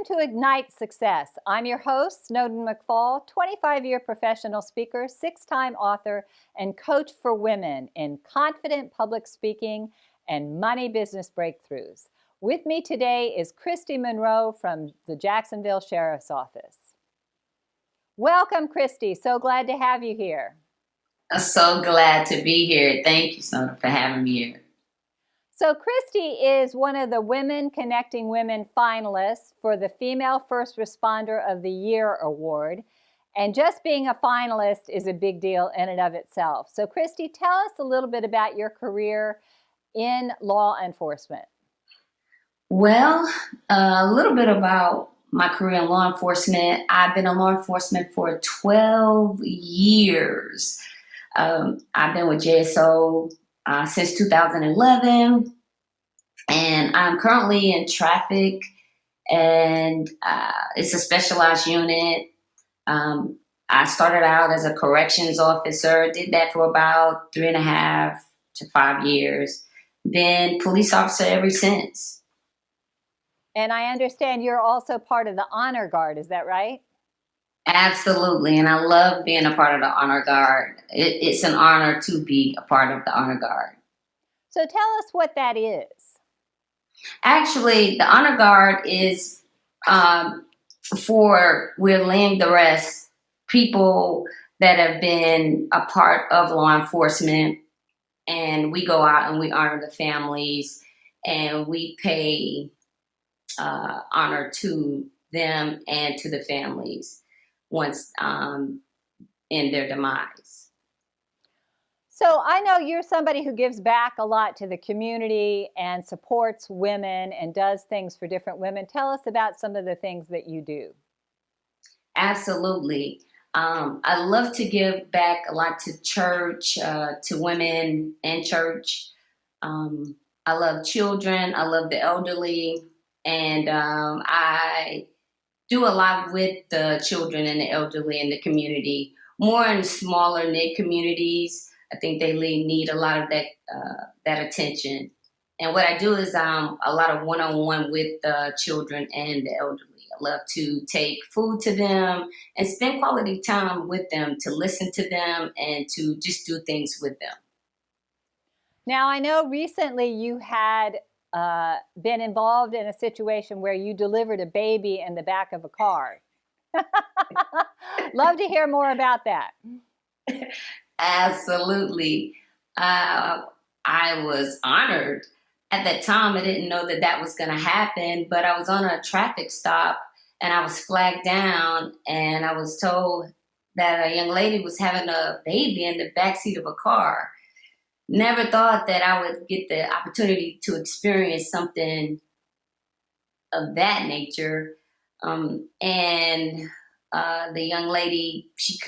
to Ignite Success. I'm your host, Snowden McFall, 25-year professional speaker, 6-time author, and coach for women in confident public speaking and money business breakthroughs. With me today is Kristy Monroe from the Jacksonville Sheriff's Office. Welcome, Kristy. So glad to have you here. I'm so glad to be here. Thank you, Snowden, for having me here. So Kristy is one of the Women Connecting Women finalists for the Female First Responder of the Year Award. And just being a finalist is a big deal in and of itself. So Kristy, tell us a little bit about your career in law enforcement. Well, a little bit about my career in law enforcement. I've been in law enforcement for 12 years. I've been with JSO since 2011, and I'm currently in traffic, and it's a specialized unit. I started out as a corrections officer, did that for about 3.5 to 5 years, been police officer ever since. And I understand you're also part of the Honor Guard, is that right? Absolutely, and I love being a part of the Honor Guard. It's an honor to be a part of the Honor Guard. So tell us what that is. Actually, the Honor Guard is for, we're laying the rest, people that have been a part of law enforcement, and we go out and we honor the families, and we pay honor to them and to the families once in their demise. So I know you're somebody who gives back a lot to the community and supports women and does things for different women. Tell us about some of the things that you do. Absolutely. I love to give back a lot to church, to women in church. I love children. I love the elderly. And I do a lot with the children and the elderly in the community, more in smaller knit communities. I think they need a lot of that attention. And what I do is a lot of one-on-one with the children and the elderly. I love to take food to them and spend quality time with them, to listen to them and to just do things with them. Now, I know recently you had been involved in a situation where you delivered a baby in the back of a car. Love to hear more about that. Absolutely. I was honored. At that time, I didn't know that was going to happen, but I was on a traffic stop and I was flagged down, and I was told that a young lady was having a baby in the backseat of a car. Never thought that I would get the opportunity to experience something of that nature. And the young lady, she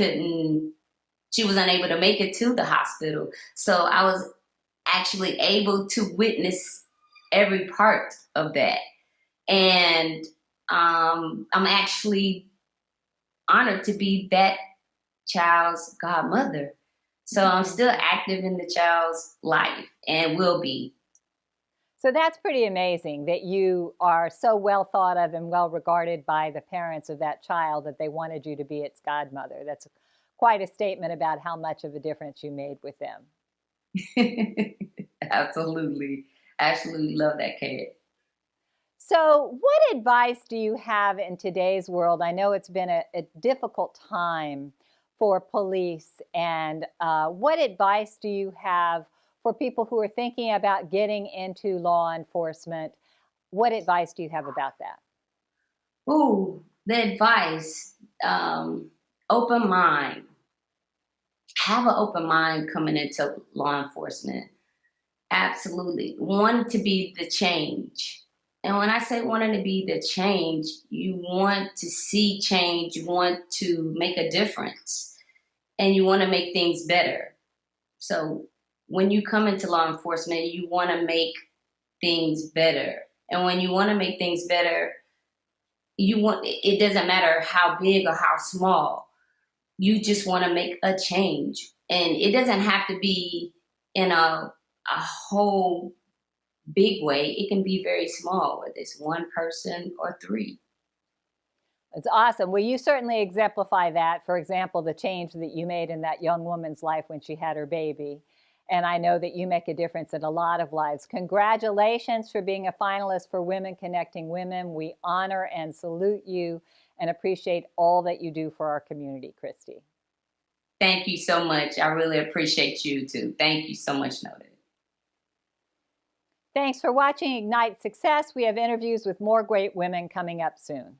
was unable to make it to the hospital. So I was actually able to witness every part of that. And I'm actually honored to be that child's godmother. So I'm still active in the child's life and will be. So that's pretty amazing that you are so well thought of and well regarded by the parents of that child that they wanted you to be its godmother. That's quite a statement about how much of a difference you made with them. Absolutely. Absolutely love that kid. So what advice do you have in today's world? I know it's been a difficult time for police, and what advice do you have for people who are thinking about getting into law enforcement? What advice do you have about that? Ooh, the advice, open mind. Have an open mind coming into law enforcement. Absolutely. Want to be the change. And when I say wanting to be the change, you want to see change, you want to make a difference, and you want to make things better. So when you come into law enforcement, you want to make things better. And when you want to make things better, it doesn't matter how big or how small. You just want to make a change. And it doesn't have to be in a whole big way. It can be very small, whether it's one person or three. It's awesome. Well, you certainly exemplify that. For example, the change that you made in that young woman's life when she had her baby. And I know that you make a difference in a lot of lives. Congratulations for being a finalist for Women Connecting Women. We honor and salute you and appreciate all that you do for our community, Kristy. Thank you so much. I really appreciate you too. Thank you so much, Snowden. Thanks for watching Ignite Success. We have interviews with more great women coming up soon.